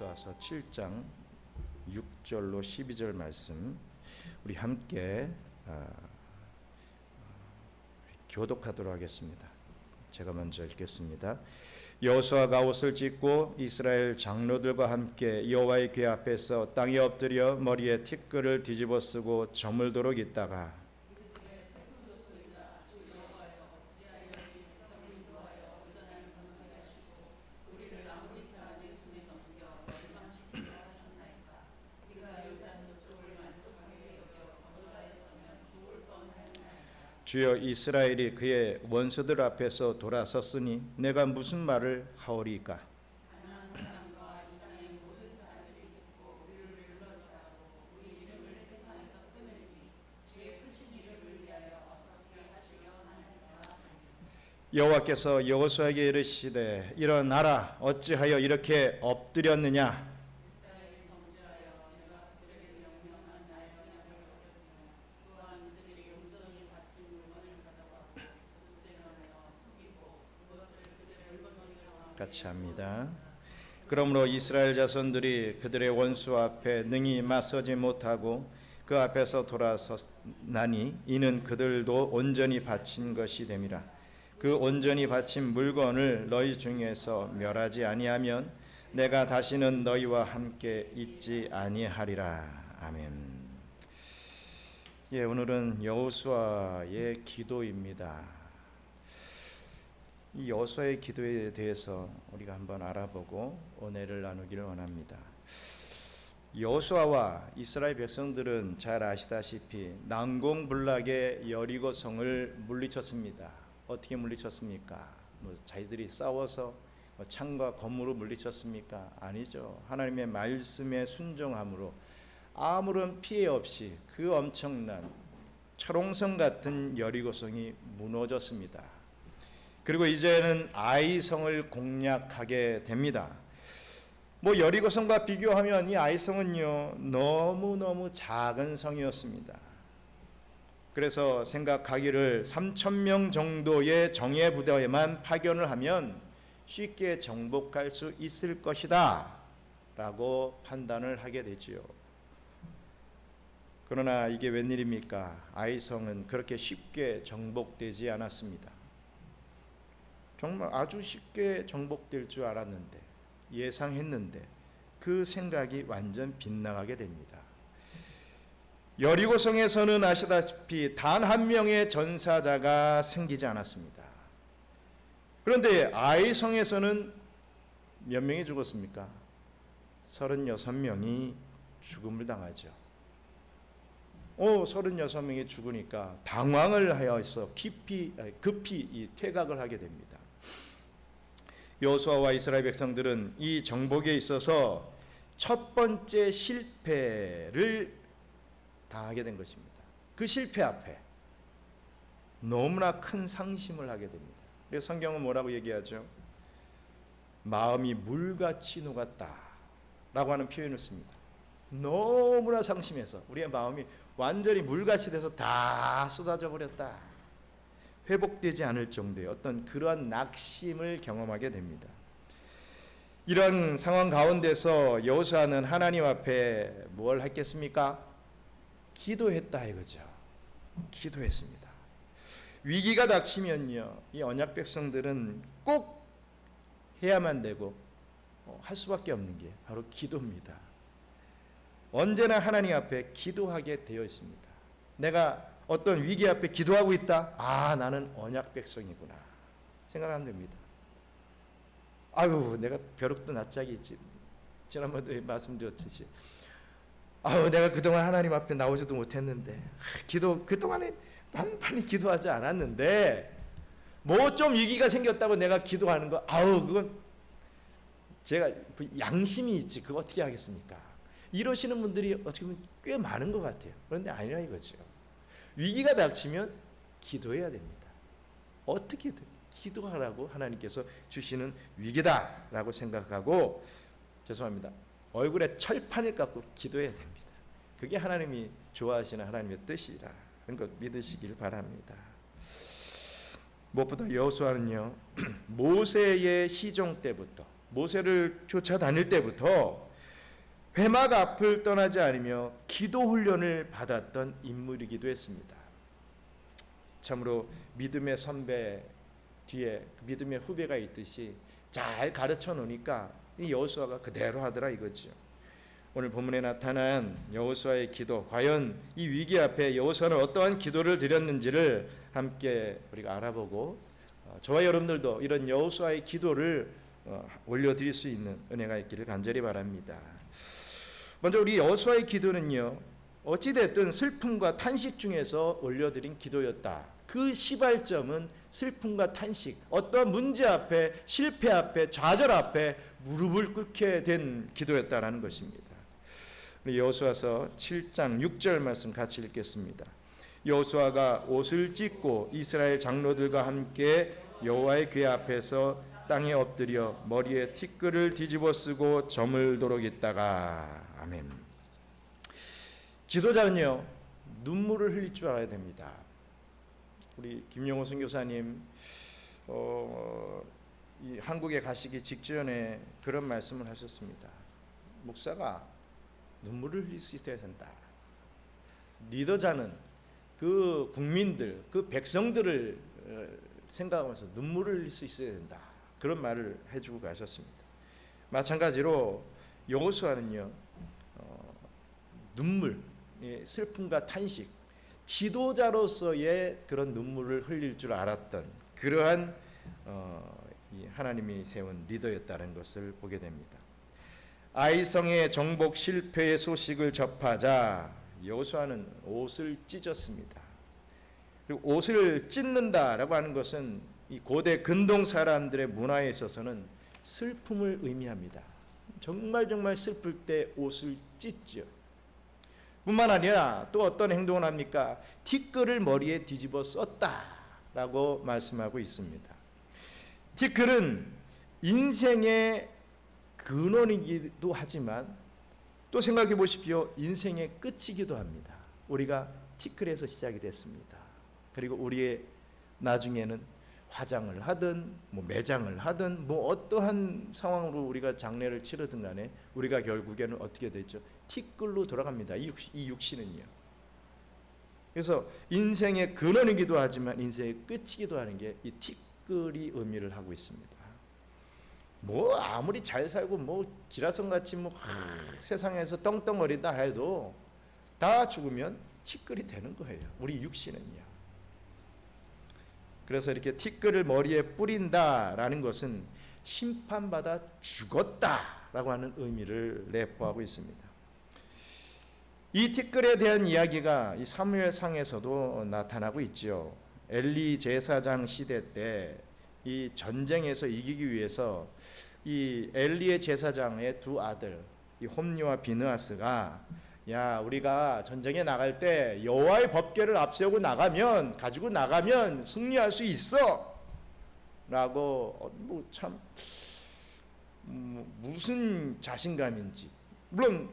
여호수아서 7장 6절로 12절 말씀 우리 함께 교독하도록 하겠습니다. 제가 먼저 읽겠습니다. 여호수아가 옷을 찢고 이스라엘 장로들과 함께 여호와의 궤 앞에서 땅에 엎드려 머리에 티끌을 뒤집어 쓰고 저물도록 있다가 주여, 이스라엘이 그의 원수들 앞에서 돌아섰으니 내가 무슨 말을 하오리까? 여호와께서 여호수아에게 이르시되 일어나라, 어찌하여 이렇게 엎드렸느냐? 같이 합니다. 그러므로 이스라엘 자손들이 그들의 원수 앞에 능히 맞서지 못하고 그 앞에서 돌아섰나니 이는 그들도 온전히 바친 것이 됨이라. 그 온전히 바친 물건을 너희 중에서 멸하지 아니하면 내가 다시는 너희와 함께 있지 아니하리라. 아멘. 오늘은 여호수아의 기도입니다. 이 여호수아의 기도에 대해서 우리가 한번 알아보고 은혜를 나누기를 원합니다. 여호수아와 이스라엘 백성들은 잘 아시다시피 난공불락의 여리고성을 물리쳤습니다. 어떻게 물리쳤습니까? 자기들이 싸워서 창과 검으로 물리쳤습니까? 아니죠. 하나님의 말씀에 순종함으로 아무런 피해 없이 그 엄청난 철옹성 같은 여리고성이 무너졌습니다. 그리고 이제는 아이성을 공략하게 됩니다. 여리고성과 비교하면 이 아이성은요 너무너무 작은 성이었습니다. 그래서 생각하기를 3,000명 정도의 정예 부대에만 파견을 하면 쉽게 정복할 수 있을 것이다 라고 판단을 하게 되지요. 그러나 이게 웬일입니까? 아이성은 그렇게 쉽게 정복되지 않았습니다. 정말 아주 쉽게 정복될 줄 알았는데, 예상했는데 그 생각이 완전 빗나가게 됩니다. 여리고성에서는 아시다시피 단 한 명의 전사자가 생기지 않았습니다. 그런데 아이성에서는 몇 명이 죽었습니까? 36명이 죽음을 당하죠. 36명이 죽으니까 당황을 하여서 급히 퇴각을 하게 됩니다. 여호수아와 이스라엘 백성들은 이 정복에 있어서 첫 번째 실패를 당하게 된 것입니다. 그 실패 앞에 너무나 큰 상심을 하게 됩니다. 그래서 성경은 뭐라고 얘기하죠? 마음이 물같이 녹았다 라고 하는 표현을 씁니다. 너무나 상심해서 우리의 마음이 완전히 물같이 돼서 다 쏟아져 버렸다. 회복되지 않을 정도의 어떤 그러한 낙심을 경험하게 됩니다. 이런 상황 가운데서 여호수아는 하나님 앞에 뭘 했겠습니까? 기도했다 이거죠. 기도했습니다. 위기가 닥치면요, 이 언약 백성들은 꼭 해야만 되고 할 수밖에 없는 게 바로 기도입니다. 언제나 하나님 앞에 기도하게 되어 있습니다. 내가 어떤 위기 앞에 기도하고 있다. 나는 언약 백성이구나 생각하면 됩니다. 내가 벼룩도 낯짝이 있지. 지난번에 말씀드렸듯이 내가 그동안 하나님 앞에 나오지도 못했는데 그동안에 많이 기도하지 않았는데 좀 위기가 생겼다고 내가 기도하는 거 그건 제가 양심이 있지 그거 어떻게 하겠습니까? 이러시는 분들이 어떻게 보면 꽤 많은 것 같아요. 그런데 아니라 이거죠. 위기가 닥치면 기도해야 됩니다. 어떻게든 기도하라고 하나님께서 주시는 위기다라고 생각하고, 죄송합니다, 얼굴에 철판을 깎고 기도해야 됩니다. 그게 하나님이 좋아하시는 하나님의 뜻이라는 것 믿으시길 바랍니다. 무엇보다 여호수아는요 모세의 시종 때부터, 모세를 쫓아다닐 때부터 회막 앞을 떠나지 않으며 기도 훈련을 받았던 인물이기도 했습니다. 참으로 믿음의 선배 뒤에 믿음의 후배가 있듯이 잘 가르쳐 놓으니까 이 여호수아가 그대로 하더라 이거죠. 오늘 본문에 나타난 여호수아의 기도, 과연 이 위기 앞에 여호수아는 어떠한 기도를 드렸는지를 함께 우리가 알아보고 저와 여러분들도 이런 여호수아의 기도를 올려드릴 수 있는 은혜가 있기를 간절히 바랍니다. 먼저 우리 여호수아의 기도는요, 어찌됐든 슬픔과 탄식 중에서 올려드린 기도였다. 그 시발점은 슬픔과 탄식, 어떠한 문제 앞에, 실패 앞에, 좌절 앞에 무릎을 꿇게 된 기도였다라는 것입니다. 우리 여호수아서 7장 6절 말씀 같이 읽겠습니다. 여호수아가 옷을 찢고 이스라엘 장로들과 함께 여호와의 궤 앞에서 땅에 엎드려 머리에 티끌을 뒤집어 쓰고 저물도록 있다가. 아멘. 지도자는요, 눈물을 흘릴 줄 알아야 됩니다. 우리 김용호 선교사님 이 한국에 가시기 직전에 그런 말씀을 하셨습니다. 목사가 눈물을 흘릴 수 있어야 된다. 리더자는 그 국민들, 그 백성들을 생각하면서 눈물을 흘릴 수 있어야 된다. 그런 말을 해주고 가셨습니다. 마찬가지로 여호수아는요, 눈물, 슬픔과 탄식, 지도자로서의 그런 눈물을 흘릴 줄 알았던 그러한 하나님이 세운 리더였다는 것을 보게 됩니다. 아이성의 정복 실패의 소식을 접하자 여호수아는 옷을 찢었습니다. 그리고 옷을 찢는다라고 하는 것은 이 고대 근동 사람들의 문화에 있어서는 슬픔을 의미합니다. 정말 슬플 때 옷을 찢죠. 뿐만 아니라 또 어떤 행동을 합니까? 티끌을 머리에 뒤집어 썼다라고 말씀하고 있습니다. 티끌은 인생의 근원이기도 하지만 또 생각해 보십시오. 인생의 끝이기도 합니다. 우리가 티끌에서 시작이 됐습니다. 그리고 우리의 나중에는 화장을 하든 매장을 하든 어떠한 상황으로 우리가 장례를 치르든 간에 우리가 결국에는 어떻게 되죠? 티끌로 돌아갑니다. 이 육신은요. 그래서 인생의 근원이기도 하지만 인생의 끝이기도 하는 게 이 티끌이 의미를 하고 있습니다. 아무리 잘 살고 기라성같이 세상에서 떵떵거리다 해도 다 죽으면 티끌이 되는 거예요. 우리 육신은요. 그래서 이렇게 티끌을 머리에 뿌린다라는 것은 심판받아 죽었다라고 하는 의미를 내포하고 있습니다. 이 티끌에 대한 이야기가 이 사무엘상에서도 나타나고 있죠. 엘리 제사장 시대 때 이 전쟁에서 이기기 위해서 이 엘리의 제사장의 두 아들 이 홈니와 비느하스가 우리가 전쟁에 나갈 때 여호와의 법궤를 앞세우고 가지고 나가면 승리할 수 있어 라고 참 무슨 자신감인지. 물론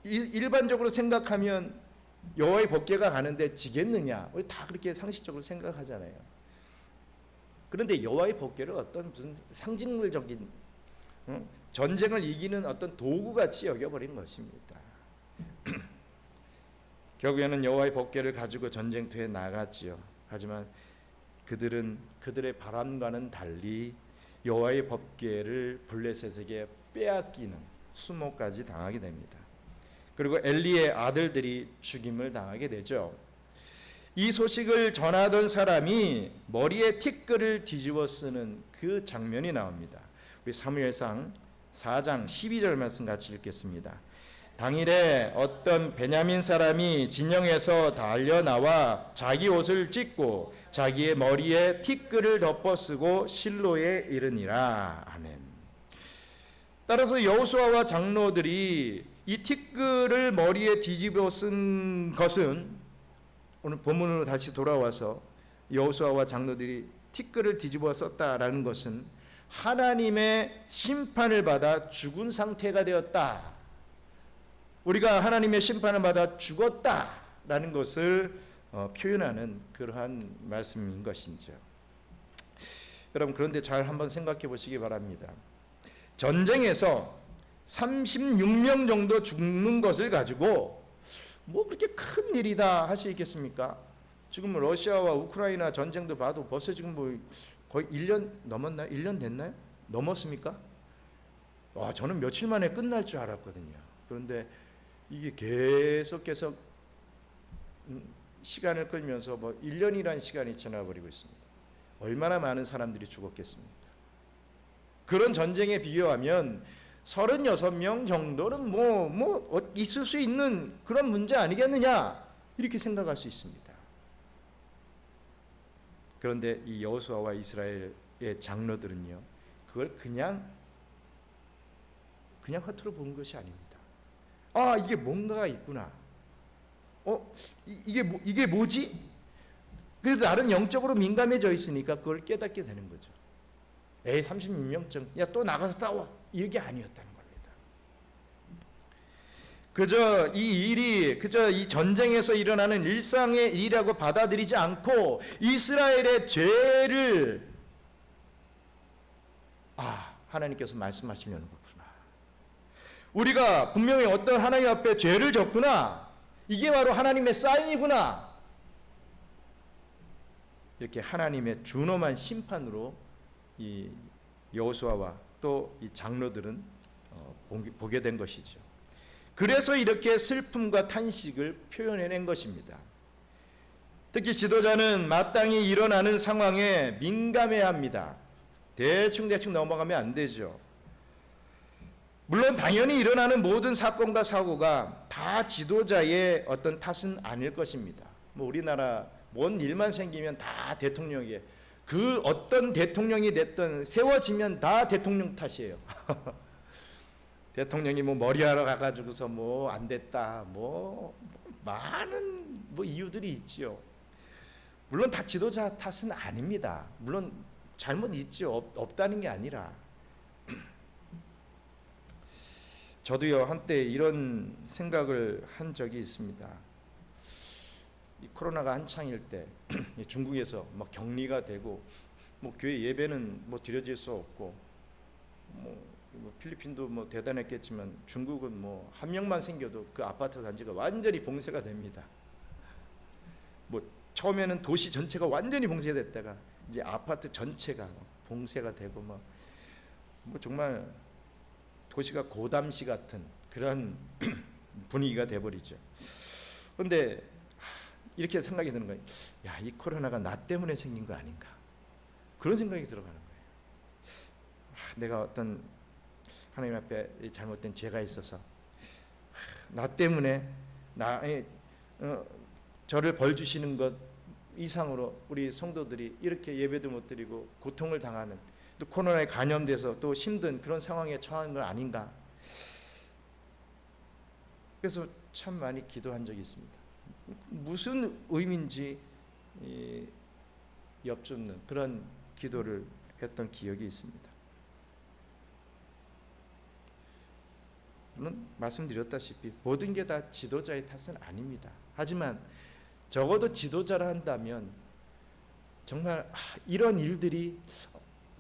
일반적으로 생각하면 여호와의 법궤가 가는데 지겠느냐, 우리 다 그렇게 상식적으로 생각하잖아요. 그런데 여호와의 법궤를 어떤 무슨 상징물적인 전쟁을 이기는 어떤 도구같이 여겨버린 것입니다. 결국에는 여호와의 법궤를 가지고 전쟁터에 나갔지요. 하지만 그들은 그들의 바람과는 달리 여호와의 법궤를 블레셋에게 빼앗기는 수모까지 당하게 됩니다. 그리고 엘리의 아들들이 죽임을 당하게 되죠. 이 소식을 전하던 사람이 머리에 티끌을 뒤집어 쓰는 그 장면이 나옵니다. 우리 사무엘상 4장 12절 말씀 같이 읽겠습니다. 당일에 어떤 베냐민 사람이 진영에서 달려나와 자기 옷을 찢고 자기의 머리에 티끌을 덮어쓰고 실로에 이르니라. 아멘. 따라서 여호수아와 장로들이 이 티끌을 머리에 뒤집어 쓴 것은, 오늘 본문으로 다시 돌아와서 여호수아와 장로들이 티끌을 뒤집어 썼다라는 것은 하나님의 심판을 받아 죽은 상태가 되었다. 우리가 하나님의 심판을 받아 죽었다라는 것을 표현하는 그러한 말씀인 것이죠. 여러분, 그런데 잘 한번 생각해 보시기 바랍니다. 전쟁에서 36명 정도 죽는 것을 가지고 뭐 그렇게 큰 일이다 할 수 있겠습니까? 지금 러시아와 우크라이나 전쟁도 봐도 벌써 지금 뭐 거의 1년 넘었나요? 1년 됐나요? 넘었습니까? 와, 저는 며칠 만에 끝날 줄 알았거든요. 그런데 이게 계속 시간을 끌면서 뭐 1년이라는 시간이 지나버리고 있습니다. 얼마나 많은 사람들이 죽었겠습니까? 그런 전쟁에 비교하면 36명 정도는 뭐 있을 수 있는 그런 문제 아니겠느냐, 이렇게 생각할 수 있습니다. 그런데 이 여호수아와 이스라엘의 장로들은요, 그걸 그냥 허투루 본 것이 아닙니다. 아, 이게 뭔가가 있구나. 이게 뭐지? 그래도 나름 영적으로 민감해져 있으니까 그걸 깨닫게 되는 거죠. 36명쯤 야 또 나가서 싸워, 이게 아니었다는 겁니다. 그저 이 일이 그저 이 전쟁에서 일어나는 일상의 일이라고 받아들이지 않고 이스라엘의 죄를 하나님께서 말씀하시려는 거구나. 우리가 분명히 어떤 하나님 앞에 죄를 졌구나. 이게 바로 하나님의 사인이구나. 이렇게 하나님의 준엄한 심판으로 이 여호수아와 또 이 장로들은 보게 된 것이죠. 그래서 이렇게 슬픔과 탄식을 표현해낸 것입니다. 특히 지도자는 마땅히 일어나는 상황에 민감해야 합니다. 대충 넘어가면 안 되죠. 물론 당연히 일어나는 모든 사건과 사고가 다 지도자의 어떤 탓은 아닐 것입니다. 뭐 우리나라 뭔 일만 생기면 다 대통령이에요. 그 어떤 대통령이 됐든 세워지면 다 대통령 탓이에요. 대통령이 뭐 머리하러 가가지고서 뭐 안 됐다, 뭐 많은 뭐 이유들이 있지요. 물론 다 지도자 탓은 아닙니다. 물론 잘못 있죠. 없다는 게 아니라. 저도요 한때 이런 생각을 한 적이 있습니다. 이 코로나가 한창일 때 중국에서 막 격리가 되고 뭐 교회 예배는 뭐 드려질 수 없고 뭐 필리핀도 뭐 대단했겠지만 중국은 뭐 한 명만 생겨도 그 아파트 단지가 완전히 봉쇄가 됩니다. 뭐 처음에는 도시 전체가 완전히 봉쇄됐다가 이제 아파트 전체가 봉쇄가 되고 뭐 정말 도시가 고담시 같은 그런 분위기가 돼버리죠. 그런데 이렇게 생각이 드는 거예요. 야, 이 코로나가 나 때문에 생긴 거 아닌가? 그런 생각이 들어가는 거예요. 내가 어떤 하나님 앞에 잘못된 죄가 있어서 나 때문에 저를 벌 주시는 것 이상으로 우리 성도들이 이렇게 예배도 못 드리고 고통을 당하는, 또 코로나에 감염돼서 또 힘든 그런 상황에 처한 건 아닌가? 그래서 참 많이 기도한 적이 있습니다. 무슨 의미인지 엽줍는 그런 기도를 했던 기억이 있습니다. 물론 말씀드렸다시피 모든 게 다 지도자의 탓은 아닙니다. 하지만 적어도 지도자라 한다면 정말 이런 일들이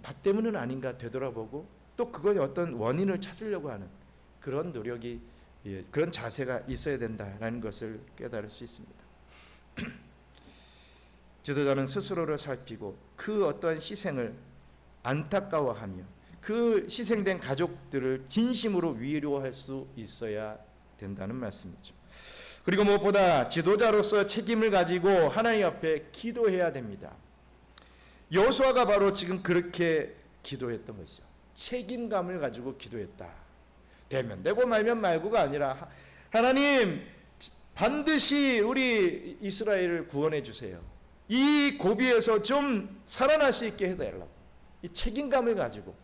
나 때문은 아닌가 되돌아보고 또 그거의 어떤 원인을 찾으려고 하는 그런 노력이, 그런 자세가 있어야 된다라는 것을 깨달을 수 있습니다. 지도자는 스스로를 살피고 그 어떠한 희생을 안타까워하며 그 희생된 가족들을 진심으로 위로할 수 있어야 된다는 말씀이죠. 그리고 무엇보다 지도자로서 책임을 가지고 하나님 앞에 기도해야 됩니다. 여호수아가 바로 지금 그렇게 기도했던 것이죠. 책임감을 가지고 기도했다. 되면 되고 말면 말고가 아니라 하나님 반드시 우리 이스라엘을 구원해 주세요. 이 고비에서 좀 살아날 수 있게 해달라고. 이 책임감을 가지고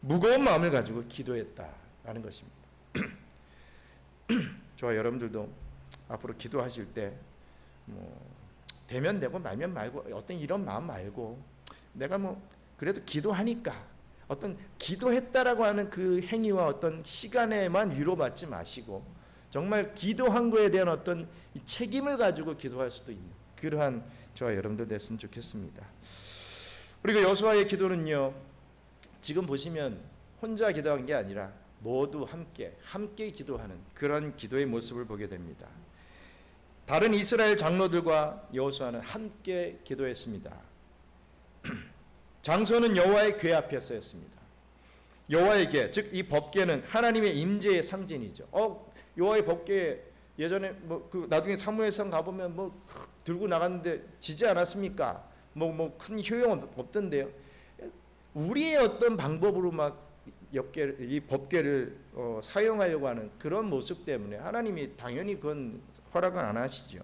무거운 마음을 가지고 기도했다라는 것입니다. 저와 여러분들도 앞으로 기도하실 때 되면 되고 말면 말고 어떤 이런 마음 말고 내가 그래도 기도하니까 어떤 기도했다라고 하는 그 행위와 어떤 시간에만 위로받지 마시고 정말 기도한 거에 대한 어떤 책임을 가지고 기도할 수도 있는 그러한 저와 여러분들 됐으면 좋겠습니다. 그리고 여호수아의 기도는요, 지금 보시면 혼자 기도한 게 아니라 모두 함께 기도하는 그런 기도의 모습을 보게 됩니다. 다른 이스라엘 장로들과 여호수아는 함께 기도했습니다. 장소는 여호와의 궤 앞에 쓰였습니다. 여호와의 궤, 즉 이 법궤는 하나님의 임재의 상징이죠. 여호와의 법궤 예전에 나중에 사무엘상 가보면 들고 나갔는데 지지 않았습니까? 큰 효용은 없던데요. 우리의 어떤 방법으로 이 법궤를 사용하려고 하는 그런 모습 때문에 하나님이 당연히 그건 허락은 안 하시죠.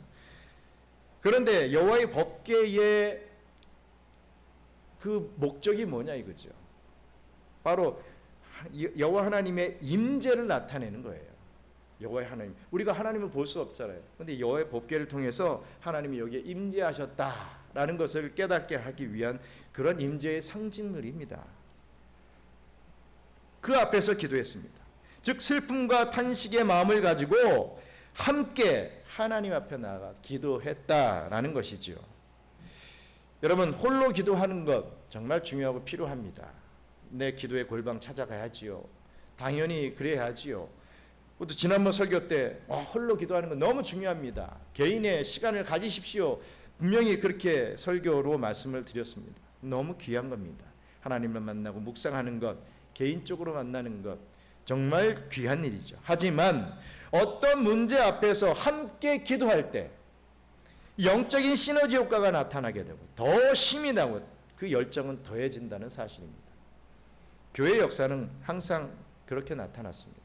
그런데 여호와의 법궤의 그 목적이 뭐냐 이거죠. 바로 여호와 하나님의 임재를 나타내는 거예요. 여호와의 하나님, 우리가 하나님을 볼 수 없잖아요. 그런데 여호와의 법궤를 통해서 하나님이 여기에 임재하셨다라는 것을 깨닫게 하기 위한 그런 임재의 상징물입니다. 그 앞에서 기도했습니다. 즉 슬픔과 탄식의 마음을 가지고 함께 하나님 앞에 나아가 기도했다라는 것이지요. 여러분, 홀로 기도하는 것 정말 중요하고 필요합니다. 내 기도의 골방 찾아가야지요. 당연히 그래야지요. 또 지난번 설교 때 홀로 기도하는 건 너무 중요합니다. 개인의 시간을 가지십시오. 분명히 그렇게 설교로 말씀을 드렸습니다. 너무 귀한 겁니다. 하나님을 만나고 묵상하는 것, 개인적으로 만나는 것 정말 귀한 일이죠. 하지만 어떤 문제 앞에서 함께 기도할 때 영적인 시너지 효과가 나타나게 되고 더 힘이 나고 그 열정은 더해진다는 사실입니다. 교회의 역사는 항상 그렇게 나타났습니다.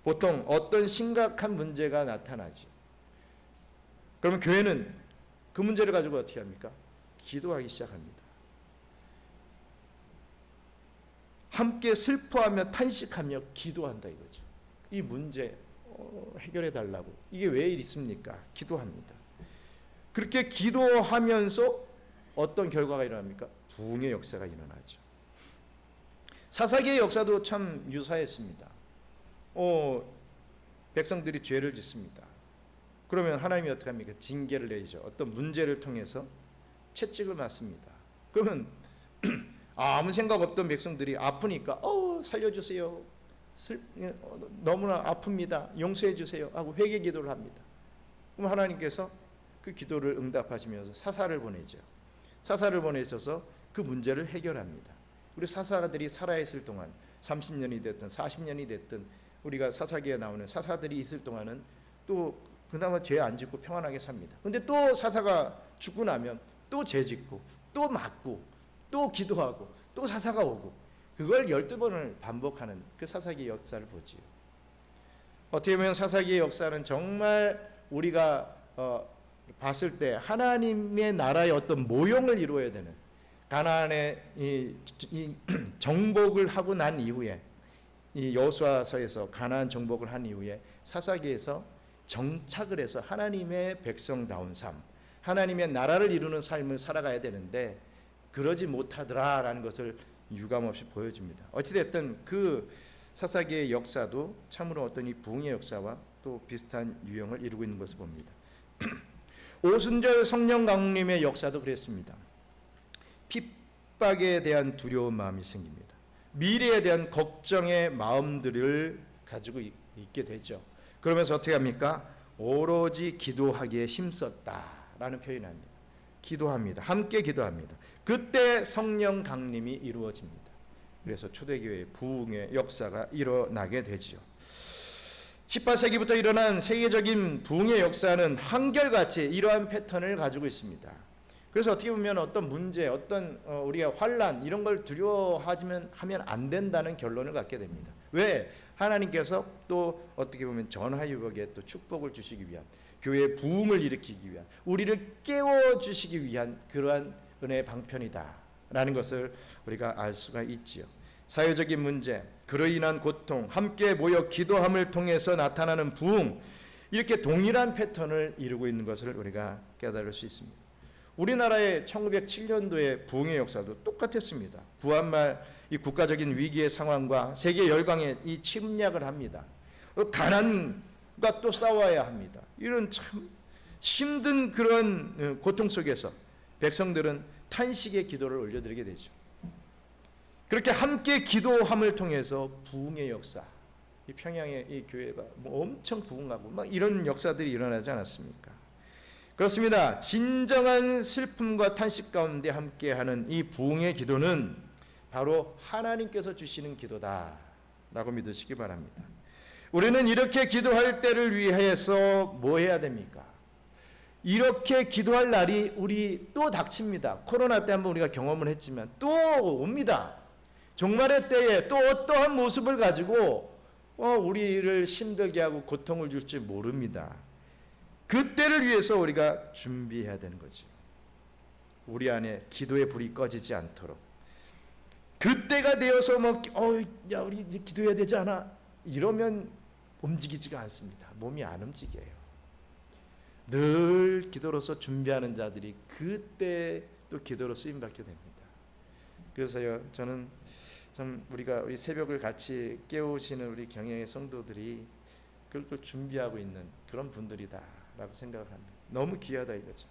보통 어떤 심각한 문제가 나타나죠. 그러면 교회는 그 문제를 가지고 어떻게 합니까? 기도하기 시작합니다. 함께 슬퍼하며 탄식하며 기도한다 이거죠. 이 문제 해결해 달라고. 이게 왜 있습니까? 기도합니다. 그렇게 기도하면서 어떤 결과가 일어납니까? 부흥의 역사가 일어나죠. 사사기의 역사도 참 유사했습니다. 백성들이 죄를 짓습니다. 그러면 하나님이 어떻게 합니까? 징계를 내리죠. 어떤 문제를 통해서 채찍을 맞습니다. 그러면 아무 생각 없던 백성들이 아프니까 살려주세요. 너무나 아픕니다. 용서해 주세요 하고 회개 기도를 합니다. 그럼 하나님께서 그 기도를 응답하시면서 사사를 보내죠. 사사를 보내셔서 그 문제를 해결합니다. 우리 사사들이 살아있을 동안 30년이 됐든 40년이 됐든 우리가 사사기에 나오는 사사들이 있을 동안은 또 그나마 죄 안 짓고 평안하게 삽니다. 근데 또 사사가 죽고 나면 또 죄 짓고 또 맞고 또 기도하고 또 사사가 오고 그걸 12번을 반복하는 그 사사기의 역사를 보지요. 어떻게 보면 사사기의 역사는 정말 우리가 봤을 때 하나님의 나라의 어떤 모형을 이루어야 되는 가나안의 이 정복을 하고 난 이후에 이 여호수아서에서 가나안 정복을 한 이후에 사사기에서 정착을 해서 하나님의 백성다운 삶, 하나님의 나라를 이루는 삶을 살아가야 되는데 그러지 못하더라라는 것을 유감없이 보여줍니다. 어찌됐든 그 사사기의 역사도 참으로 어떤 이 부흥의 역사와 또 비슷한 유형을 이루고 있는 것을 봅니다. 오순절 성령 강림의 역사도 그랬습니다. 핍박에 대한 두려운 마음이 생깁니다. 미래에 대한 걱정의 마음들을 가지고 있게 되죠. 그러면서 어떻게 합니까? 오로지 기도하기에 힘썼다라는 표현을 합니다. 기도합니다. 함께 기도합니다. 그때 성령 강림이 이루어집니다. 그래서 초대교회의 부흥의 역사가 일어나게 되지요. 18세기부터 일어난 세계적인 부흥의 역사는 한결같이 이러한 패턴을 가지고 있습니다. 그래서 어떻게 보면 어떤 문제, 어떤 우리가 환난 이런 걸 두려워하면 안 된다는 결론을 갖게 됩니다. 왜? 하나님께서 또 어떻게 보면 전화유복에 또 축복을 주시기 위한 교회의 부흥을 일으키기 위한 우리를 깨워주시기 위한 그러한 은혜의 방편이다라는 것을 우리가 알 수가 있지요. 사회적인 문제, 그로 인한 고통, 함께 모여 기도함을 통해서 나타나는 부흥, 이렇게 동일한 패턴을 이루고 있는 것을 우리가 깨달을 수 있습니다. 우리나라의 1907년도의 부흥의 역사도 똑같았습니다. 구한말 이 국가적인 위기의 상황과 세계 열강에 이 침략을 합니다. 가난과 또 싸워야 합니다. 이런 참 힘든 그런 고통 속에서 백성들은 탄식의 기도를 올려드리게 되죠. 그렇게 함께 기도함을 통해서 부흥의 역사, 이 평양의 이 교회가 뭐 엄청 부흥하고 막 이런 역사들이 일어나지 않았습니까? 그렇습니다. 진정한 슬픔과 탄식 가운데 함께하는 이 부흥의 기도는 바로 하나님께서 주시는 기도다라고 믿으시기 바랍니다. 우리는 이렇게 기도할 때를 위해서 뭐 해야 됩니까? 이렇게 기도할 날이 우리 또 닥칩니다. 코로나 때 한번 우리가 경험을 했지만 또 옵니다. 종말의 때에 또 어떠한 모습을 가지고 우리를 힘들게 하고 고통을 줄지 모릅니다. 그때를 위해서 우리가 준비해야 되는 거죠. 우리 안에 기도의 불이 꺼지지 않도록. 그때가 되어서 야 우리 이제 기도해야 되지 않아? 이러면 움직이지가 않습니다. 몸이 안 움직여요. 늘 기도로서 준비하는 자들이 그때 또 기도로 쓰임받게 됩니다. 그래서요, 저는 참 우리 새벽을 같이 깨우시는 우리 경영의 성도들이 그걸 준비하고 있는 그런 분들이다라고 생각을 합니다. 너무 귀하다 이거죠.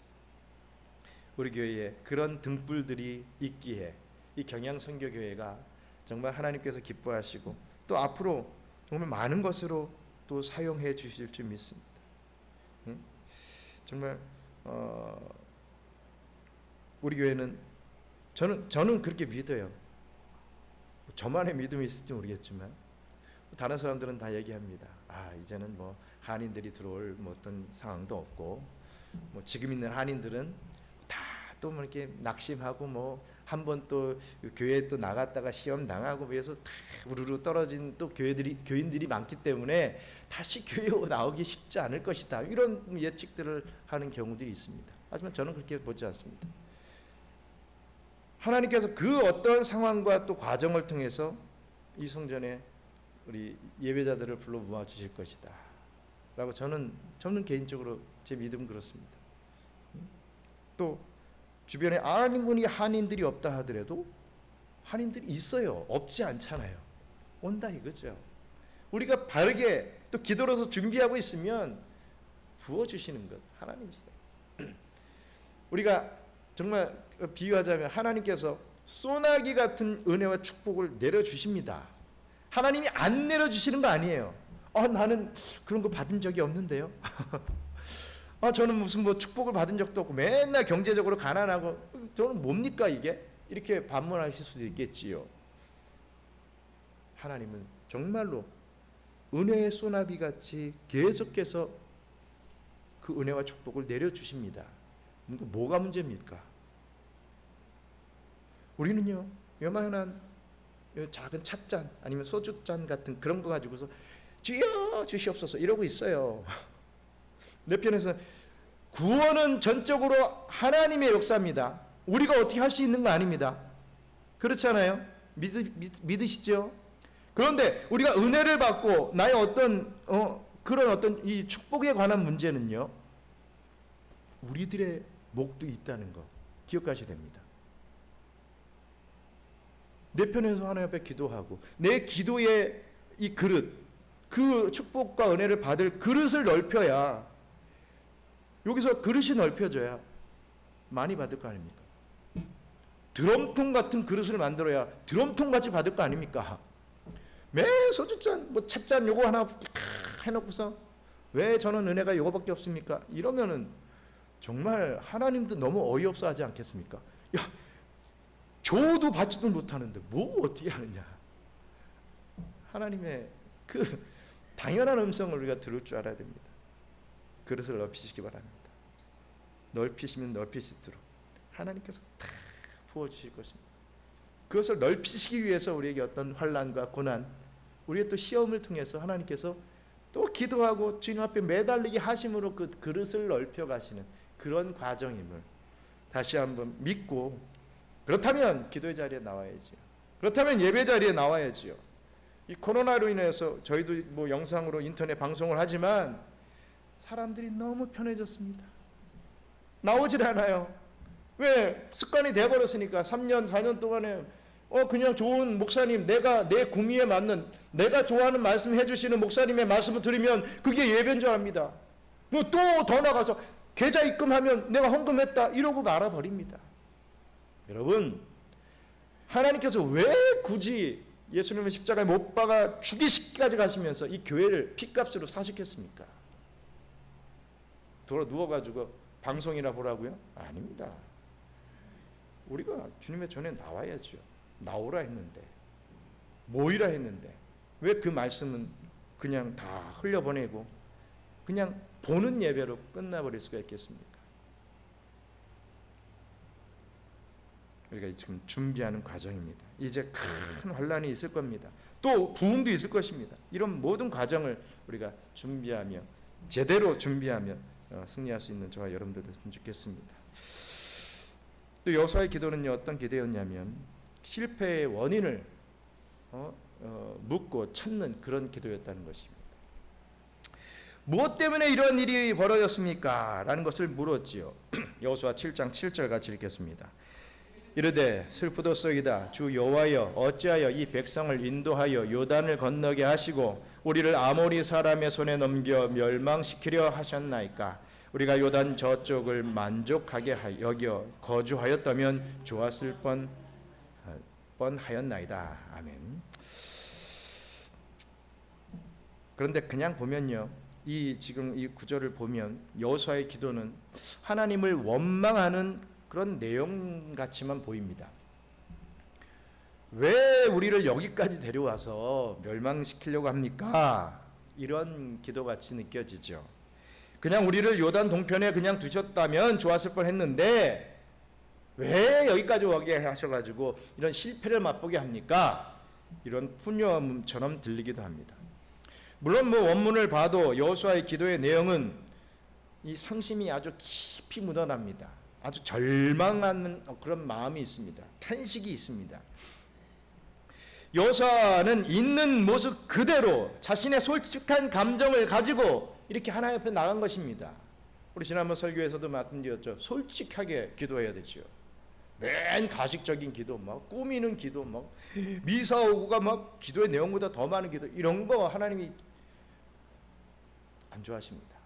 우리 교회에 그런 등불들이 있기에 이 경양 선교교회가 정말 하나님께서 기뻐하시고 또 앞으로 정말 많은 것으로 또 사용해 주실 줄 믿습니다. 정말 우리 교회는 저는 그렇게 믿어요. 저만의 믿음이 있을지 모르겠지만 다른 사람들은 다 얘기합니다. 이제는 뭐 한인들이 들어올 뭐 어떤 상황도 없고 뭐 지금 있는 한인들은 다 또 뭐 이렇게 낙심하고 뭐 한 번 또 교회 또 나갔다가 시험 당하고 그래서 다 우르르 떨어진 또 교인들이 많기 때문에 다시 교회 나오기 쉽지 않을 것이다. 이런 예측들을 하는 경우들이 있습니다. 하지만 저는 그렇게 보지 않습니다. 하나님께서 그 어떤 상황과 또 과정을 통해서 이 성전에 우리 예배자들을 불러 모아 주실 것이다 라고 저는 개인적으로 제 믿음은 그렇습니다. 또 주변에 아무리 한인들이 없다 하더라도 한인들이 있어요. 없지 않잖아요. 온다 이거죠. 우리가 바르게 또 기도로서 준비하고 있으면 부어주시는 것 하나님이시다. 우리가 정말 비유하자면 하나님께서 소나기 같은 은혜와 축복을 내려주십니다. 하나님이 안 내려주시는 거 아니에요. 나는 그런 거 받은 적이 없는데요. 저는 무슨 뭐 축복을 받은 적도 없고 맨날 경제적으로 가난하고 저는 뭡니까 이게? 이렇게 반문하실 수도 있겠지요. 하나님은 정말로 은혜의 소나비 같이 계속해서 그 은혜와 축복을 내려주십니다. 뭐가 문제입니까? 우리는요 요만한 작은 찻잔 아니면 소주잔 같은 그런 거 가지고서 주여 주시옵소서 이러고 있어요. 내 편에서 구원은 전적으로 하나님의 역사입니다. 우리가 어떻게 할 수 있는 거 아닙니다. 그렇잖아요. 믿으시죠? 그런데 우리가 은혜를 받고 나의 어떤 그런 어떤 이 축복에 관한 문제는요 우리들의 몫도 있다는 거 기억하셔야 됩니다. 내 편에서 하나님 앞에 기도하고 내 기도의 이 그릇, 그 축복과 은혜를 받을 그릇을 넓혀야, 여기서 그릇이 넓혀져야 많이 받을 거 아닙니까? 드럼통 같은 그릇을 만들어야 드럼통같이 받을 거 아닙니까? 매 소주잔, 뭐 찻잔 요거 하나 해놓고서 왜 저는 은혜가 요거밖에 없습니까? 이러면은 정말 하나님도 너무 어이없어 하지 않겠습니까? 야, 줘도 받지도 못하는데 뭐 어떻게 하느냐. 하나님의 그 당연한 음성을 우리가 들을 줄 알아야 됩니다. 그릇을 넓히시기 바랍니다. 넓히시면 넓히시도록 하나님께서 다 부어주실 것입니다. 그것을 넓히시기 위해서 우리에게 어떤 환난과 고난, 우리의 또 시험을 통해서 하나님께서 또 기도하고 주님 앞에 매달리게 하심으로 그 그릇을 넓혀 가시는 그런 과정임을 다시 한번 믿고, 그렇다면 기도의 자리에 나와야지요. 그렇다면 예배 자리에 나와야지요. 이 코로나로 인해서 저희도 뭐 영상으로 인터넷 방송을 하지만 사람들이 너무 편해졌습니다. 나오질 않아요. 왜? 습관이 돼버렸으니까. 3년 4년 동안에 그냥 좋은 목사님, 내 구미에 맞는, 내가 좋아하는 말씀 해주시는 목사님의 말씀을 들으면 그게 예배인 줄 압니다. 또 더 나가서 계좌 입금하면 내가 헌금했다 이러고 말아버립니다. 여러분, 하나님께서 왜 굳이 예수님을 십자가에 못 박아 죽이시기까지 가시면서 이 교회를 피값으로 사셨겠습니까? 돌아 누워가지고 방송이나 보라고요? 아닙니다. 우리가 주님의 전에 나와야죠. 나오라 했는데, 모이라 했는데 왜 그 말씀은 그냥 다 흘려보내고 그냥 보는 예배로 끝나버릴 수가 있겠습니까? 우리가 지금 준비하는 과정입니다. 이제 큰 환란이 있을 겁니다. 또 부흥도 있을 것입니다. 이런 모든 과정을 우리가 준비하며 제대로 준비하며 승리할 수 있는 저와 여러분들 됐으면 좋겠습니다. 또 여호수아의 기도는요, 어떤 기도였냐면 실패의 원인을 묻고 찾는 그런 기도였다는 것입니다. 무엇 때문에 이런 일이 벌어졌습니까? 라는 것을 물었지요. 여호수아 7장 7절 같이 읽겠습니다. 이르되 슬프도소이다. 주 여호와여, 어찌하여 이 백성을 인도하여 요단을 건너게 하시고 우리를 아모리 사람의 손에 넘겨 멸망시키려 하셨나이까? 우리가 요단 저쪽을 만족하게 여겨 거주하였다면 좋았을 뻔하였나이다. 아멘. 그런데 그냥 보면요, 지금 이 구절을 보면 여호수아의 기도는 하나님을 원망하는 그런 내용 같이만 보입니다. 왜 우리를 여기까지 데려와서 멸망시키려고 합니까? 이런 기도같이 느껴지죠. 그냥 우리를 요단 동편에 그냥 두셨다면 좋았을 뻔했는데 왜 여기까지 오게 하셔가지고 이런 실패를 맛보게 합니까? 이런 푸념처럼 들리기도 합니다. 물론 원문을 봐도 여호수아의 기도의 내용은 이 상심이 아주 깊이 묻어납니다. 아주 절망하는 그런 마음이 있습니다. 탄식이 있습니다. 여호수아는 있는 모습 그대로 자신의 솔직한 감정을 가지고 이렇게 하나님 앞에 나간 것입니다. 우리 지난번 설교에서도 말씀드렸죠. 솔직하게 기도해야 되지요. 맨 가식적인 기도, 막 꾸미는 기도, 막 미사 오고가 막 기도의 내용보다 더 많은 기도, 이런 거 하나님이 안 좋아하십니다.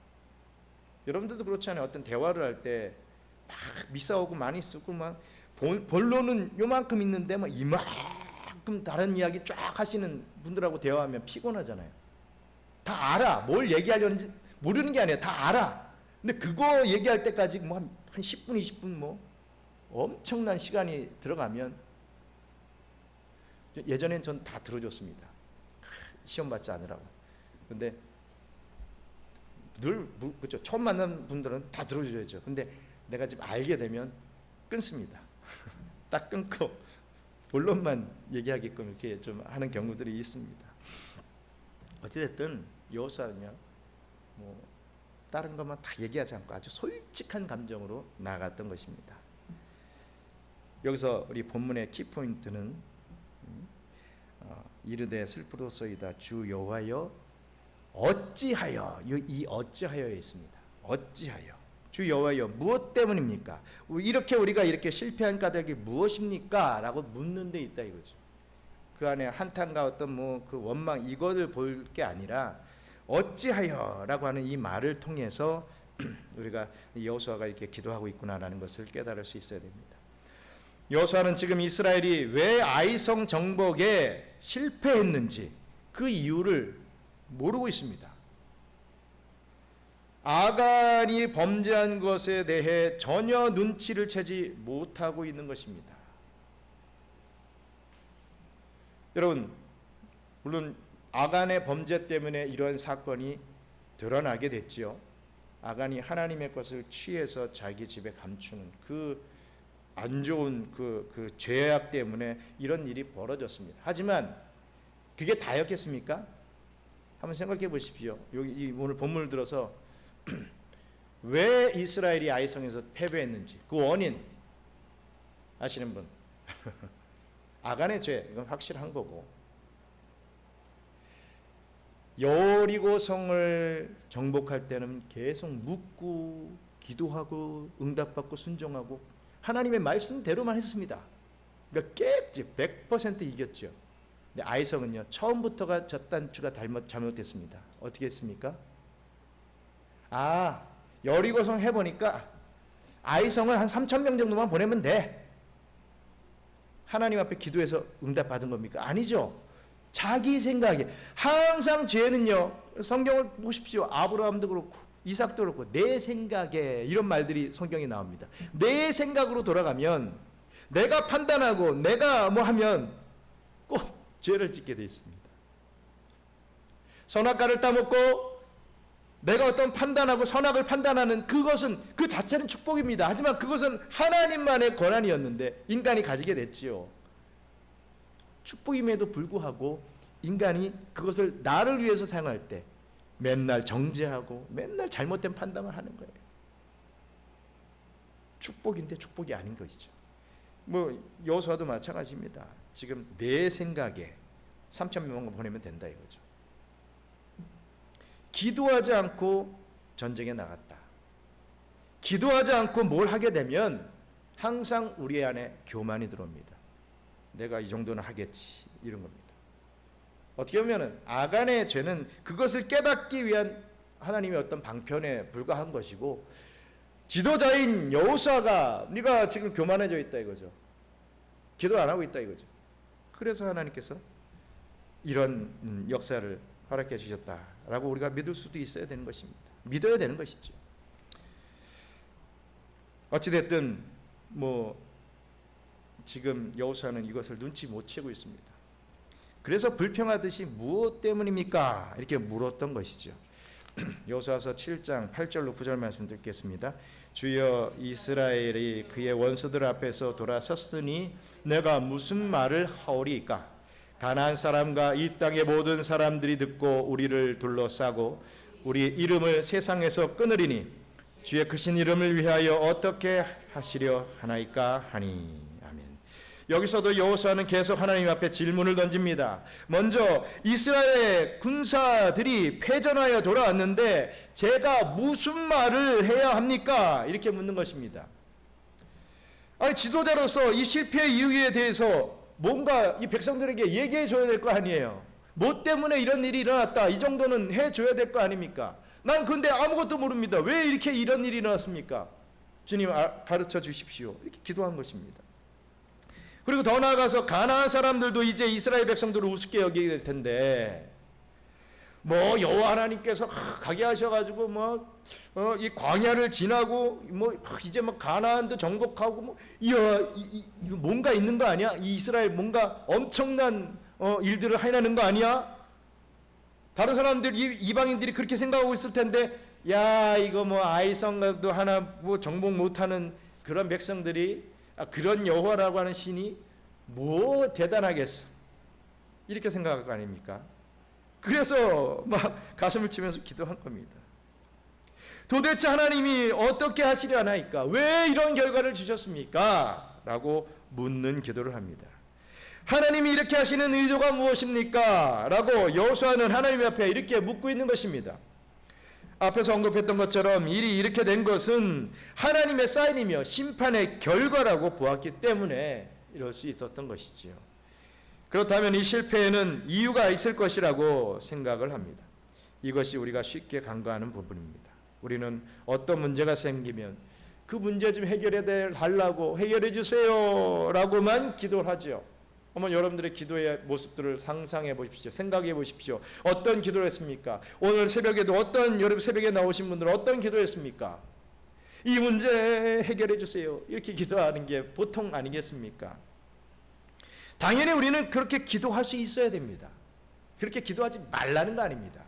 여러분들도 그렇잖아요. 어떤 대화를 할 때 막 미사 오고 많이 쓰고 막 본론은 요만큼 있는데 막 이만큼 다른 이야기 쫙 하시는 분들하고 대화하면 피곤하잖아요. 다 알아. 뭘 얘기하려는지 모르는 게 아니라 다 알아. 근데 그거 얘기할 때까지 뭐 한 10분, 20분 뭐 엄청난 시간이 들어가면, 예전엔 전 다 들어줬습니다. 시험 받지 않으라고. 근데 늘 그렇죠. 처음 만난 분들은 다 들어줘야죠. 근데 내가 지금 알게 되면 끊습니다. 딱 끊고 본론만 얘기하게끔 이렇게 좀 하는 경우들이 있습니다. 어찌됐든 여호수아는요, 뭐 다른 것만 다 얘기하지 않고 아주 솔직한 감정으로 나아갔던 것입니다. 여기서 우리 본문의 키포인트는 이르되 슬프도소이다. 주 여호와여, 어찌하여, 이 어찌하여에 있습니다. 어찌하여, 주 여호와여, 무엇 때문입니까? 우리가 이렇게 실패한 까닭이 무엇입니까? 라고 묻는 데 있다 이거죠. 그 안에 한탄과 어떤 그 원망, 이거를 볼 게 아니라 어찌하여 라고 하는 이 말을 통해서 우리가 여호수아가 이렇게 기도하고 있구나라는 것을 깨달을 수 있어야 됩니다. 여호수아는 지금 이스라엘이 왜 아이성 정복에 실패했는지 그 이유를 모르고 있습니다. 아간이 범죄한 것에 대해 전혀 눈치를 채지 못하고 있는 것입니다. 여러분, 물론 아간의 범죄 때문에 이런 사건이 드러나게 됐지요. 아간이 하나님의 것을 취해서 자기 집에 감추는 그 안 좋은 그 죄악 때문에 이런 일이 벌어졌습니다. 하지만 그게 다였겠습니까? 한번 생각해 보십시오. 여기 오늘 본문을 들어서 왜 이스라엘이 아이성에서 패배했는지 그 원인 아시는 분? 아간의 죄, 이건 확실한 거고, 여리고 성을 정복할 때는 계속 묻고 기도하고 응답받고 순종하고 하나님의 말씀대로만 했습니다. 그러니까 깨지 100% 이겼죠. 근데 아이성은요, 처음부터가 저 단추가 잘못됐습니다. 어떻게 했습니까? 여리고성 해보니까 아이성을 한 3,000명 정도만 보내면 돼. 하나님 앞에 기도해서 응답받은 겁니까? 아니죠. 자기 생각에. 항상 죄는요, 성경을 보십시오. 아브라함도 그렇고 이삭도 그렇고 내 생각에 이런 말들이 성경에 나옵니다. 내 생각으로 돌아가면, 내가 판단하고 내가 뭐 하면 꼭 죄를 짓게 돼 있습니다. 선악과를 따먹고 내가 어떤 판단하고 선악을 판단하는 그것은, 그 자체는 축복입니다. 하지만 그것은 하나님만의 권한이었는데 인간이 가지게 됐지요. 축복임에도 불구하고 인간이 그것을 나를 위해서 사용할 때 맨날 정죄하고 맨날 잘못된 판단을 하는 거예요. 축복인데 축복이 아닌 것이죠. 뭐 여호수아도 마찬가지입니다. 지금 내 생각에 3,000명 보내면 된다 이거죠. 기도하지 않고 전쟁에 나갔다. 기도하지 않고 뭘 하게 되면 항상 우리 안에 교만이 들어옵니다. 내가 이 정도는 하겠지, 이런 겁니다. 어떻게 보면 아간의 죄는 그것을 깨닫기 위한 하나님의 어떤 방편에 불과한 것이고, 지도자인 여호수아가 네가 지금 교만해져 있다 이거죠. 기도 안 하고 있다 이거죠. 그래서 하나님께서 이런 역사를 허락해 주셨다라고 우리가 믿을 수도 있어야 되는 것입니다. 믿어야 되는 것이죠. 어찌됐든 뭐 지금 여호수아는 이것을 눈치 못 채고 있습니다. 그래서 불평하듯이 무엇 때문입니까? 이렇게 물었던 것이죠. 여호수아서 7장 8절로 9절 말씀 듣겠습니다. 주여, 이스라엘이 그의 원수들 앞에서 돌아섰으니 내가 무슨 말을 하오리이까? 가나안 사람과 이 땅의 모든 사람들이 듣고 우리를 둘러싸고 우리 이름을 세상에서 끊으리니 주의 크신 이름을 위하여 어떻게 하시려 하나이까 하니. 아멘. 여기서도 여호수아는 계속 하나님 앞에 질문을 던집니다. 먼저 이스라엘의 군사들이 패전하여 돌아왔는데 제가 무슨 말을 해야 합니까? 이렇게 묻는 것입니다. 아니, 지도자로서 이 실패의 이유에 대해서 뭔가 이 백성들에게 얘기해 줘야 될 거 아니에요. 뭐 때문에 이런 일이 일어났다, 이 정도는 해줘야 될 거 아닙니까? 난 근데 아무것도 모릅니다. 왜 이렇게 이런 일이 일어났습니까? 주님 가르쳐 주십시오. 이렇게 기도한 것입니다. 그리고 더 나아가서 가나안 사람들도 이제 이스라엘 백성들을 우습게 여기게 될 텐데, 뭐 여호와 하나님께서 가게 하셔가지고 이 광야를 지나고 이제 가나안도 정복하고 이거 뭔가 있는 거 아니야? 이 이스라엘 뭔가 엄청난 일들을 해내는 거 아니야? 다른 사람들, 이방인들이 그렇게 생각하고 있을 텐데, 야, 이거 아이성도 하나 정복 못하는 그런 백성들이 그런 여호와라고 하는 신이 뭐 대단하겠어, 이렇게 생각할 거 아닙니까? 그래서 가슴을 치면서 기도한 겁니다. 도대체 하나님이 어떻게 하시려 하나이까? 왜 이런 결과를 주셨습니까? 라고 묻는 기도를 합니다. 하나님이 이렇게 하시는 의도가 무엇입니까? 라고 여호수아는 하나님 앞에 이렇게 묻고 있는 것입니다. 앞에서 언급했던 것처럼 일이 이렇게 된 것은 하나님의 사인이며 심판의 결과라고 보았기 때문에 이럴 수 있었던 것이지요. 그렇다면 이 실패에는 이유가 있을 것이라고 생각을 합니다. 이것이 우리가 쉽게 간과하는 부분입니다. 우리는 어떤 문제가 생기면 그 문제 좀 해결해 달라고, 해결해 주세요 라고만 기도를 하죠. 한번 여러분들의 기도의 모습들을 상상해 보십시오. 생각해 보십시오. 어떤 기도를 했습니까? 오늘 새벽에도 여러분 새벽에 나오신 분들은 어떤 기도를 했습니까? 이 문제 해결해 주세요, 이렇게 기도하는 게 보통 아니겠습니까? 당연히 우리는 그렇게 기도할 수 있어야 됩니다. 그렇게 기도하지 말라는 거 아닙니다.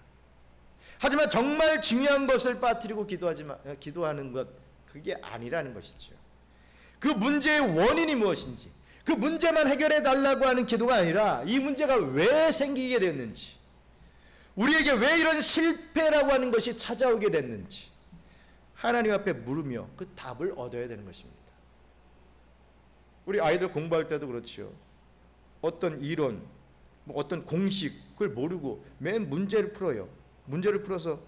하지만 정말 중요한 것을 빠뜨리고 기도하는 것, 그게 아니라는 것이죠. 그 문제의 원인이 무엇인지, 그 문제만 해결해 달라고 하는 기도가 아니라 이 문제가 왜 생기게 됐는지, 우리에게 왜 이런 실패라고 하는 것이 찾아오게 됐는지 하나님 앞에 물으며 그 답을 얻어야 되는 것입니다. 우리 아이들 공부할 때도 그렇죠. 어떤 이론, 어떤 공식, 그걸 모르고 맨 문제를 풀어요. 문제를 풀어서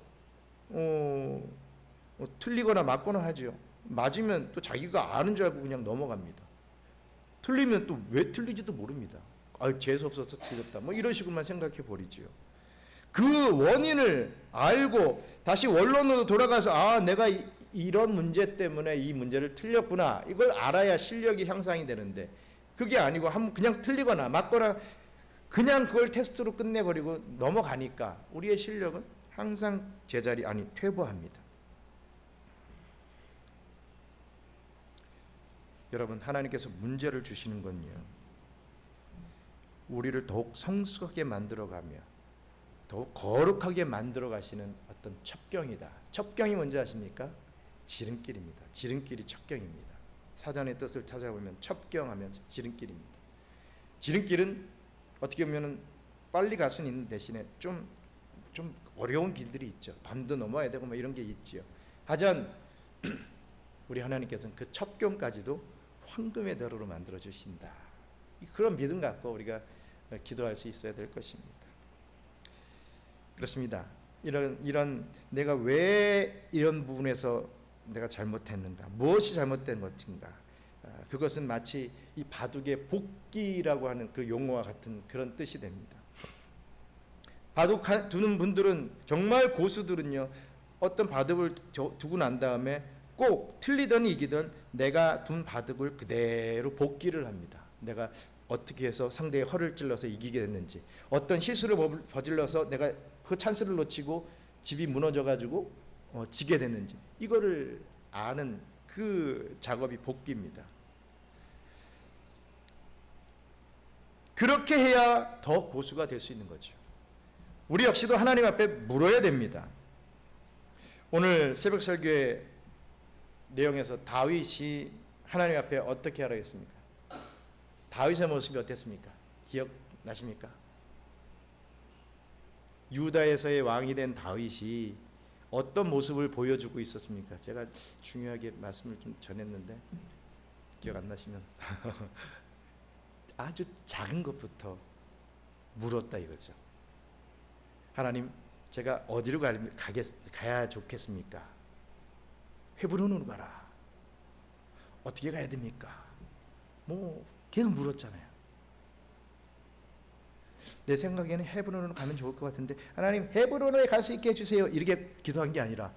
틀리거나 맞거나 하죠. 맞으면 또 자기가 아는 줄 알고 그냥 넘어갑니다. 틀리면 또 왜 틀리지도 모릅니다. 재수없어서 틀렸다, 이런 식으로만 생각해 버리지요. 그 원인을 알고 다시 원론으로 돌아가서 내가 이런 문제 때문에 이 문제를 틀렸구나, 이걸 알아야 실력이 향상이 되는데 그게 아니고 그냥 틀리거나 맞거나 그냥 그걸 테스트로 끝내버리고 넘어가니까 우리의 실력은 항상 제자리 아니 퇴보합니다. 여러분, 하나님께서 문제를 주시는 건요, 우리를 더욱 성숙하게 만들어가며 더욱 거룩하게 만들어 가시는 어떤 첩경이다. 첩경이 뭔지 아십니까? 지름길입니다. 지름길이 첩경입니다. 사전의 뜻을 찾아보면 첩경하면 지름길입니다. 지름길은 어떻게 보면 빨리 갈 수는 있는 대신에 좀 어려운 길들이 있죠. 담도 넘어야 되고 뭐 이런 게 있지요. 하지만 우리 하나님께서는 그 첩경까지도 황금의 대로로 만들어 주신다. 그런 믿음 갖고 우리가 기도할 수 있어야 될 것입니다. 그렇습니다. 이런 내가 왜 이런 부분에서 내가 잘못했는가, 무엇이 잘못된 것인가, 그것은 마치 이 바둑의 복기라고 하는 그 용어와 같은 그런 뜻이 됩니다. 바둑 두는 분들은, 정말 고수들은요, 어떤 바둑을 두고 난 다음에 꼭 틀리든 이기든 내가 둔 바둑을 그대로 복기를 합니다. 내가 어떻게 해서 상대의 허를 찔러서 이기게 됐는지, 어떤 실수를 저질러서 내가 그 찬스를 놓치고 집이 무너져가지고 지게 됐는지, 이거를 아는 그 작업이 복기입니다. 그렇게 해야 더 고수가 될 수 있는 거죠. 우리 역시도 하나님 앞에 물어야 됩니다. 오늘 새벽 설교의 내용에서 다윗이 하나님 앞에 어떻게 하라고 했습니까? 다윗의 모습이 어땠습니까? 기억나십니까? 유다에서의 왕이 된 다윗이 어떤 모습을 보여주고 있었습니까? 제가 중요하게 말씀을 좀 전했는데 기억 안 나시면 아주 작은 것부터 물었다 이거죠. 하나님, 제가 어디로 가야 좋겠습니까? 헤브론으로 가라. 어떻게 가야 됩니까? 뭐 계속 물었잖아요. 내 생각에는 헤브론으로 가면 좋을 것 같은데, 하나님 헤브론에 갈 수 있게 해주세요, 이렇게 기도한 게 아니라